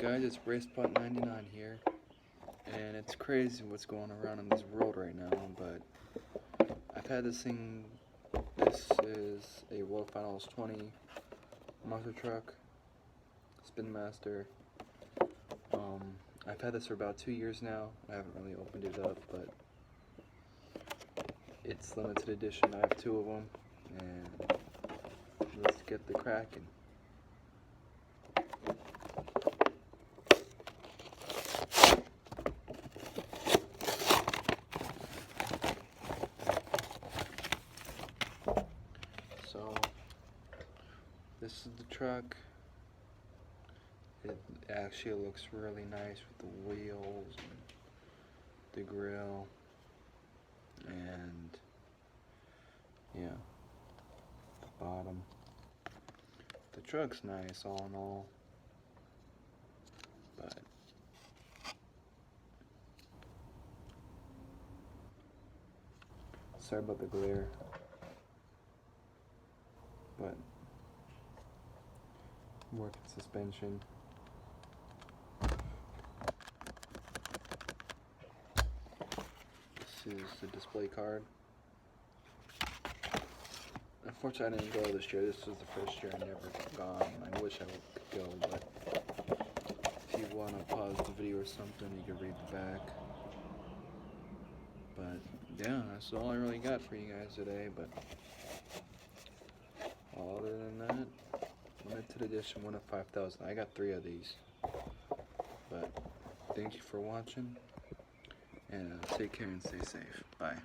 guys, it's Racebot99 here, and it's crazy what's going around in this world right now, but I've had this thing. This is a World Finals 20 monster truck, Spin Master. I've had this for about 2 years now. I haven't really opened it up, but it's limited edition. I have 2 of them, and let's get the cracking. So this is the truck. It actually looks really nice with the wheels and the grill, and yeah, the bottom. The truck's nice all in all, but sorry about the glare, but working suspension. This is the display card. Unfortunately, I didn't go this year. This was the first year I never gone. I wish I could go, but if you want to pause the video or something, you can read the back. But yeah, that's all I really got for you guys today. But other than that, limited edition, 1 of 5,000. I got 3 of these. But thank you for watching, and take care and stay safe. Bye.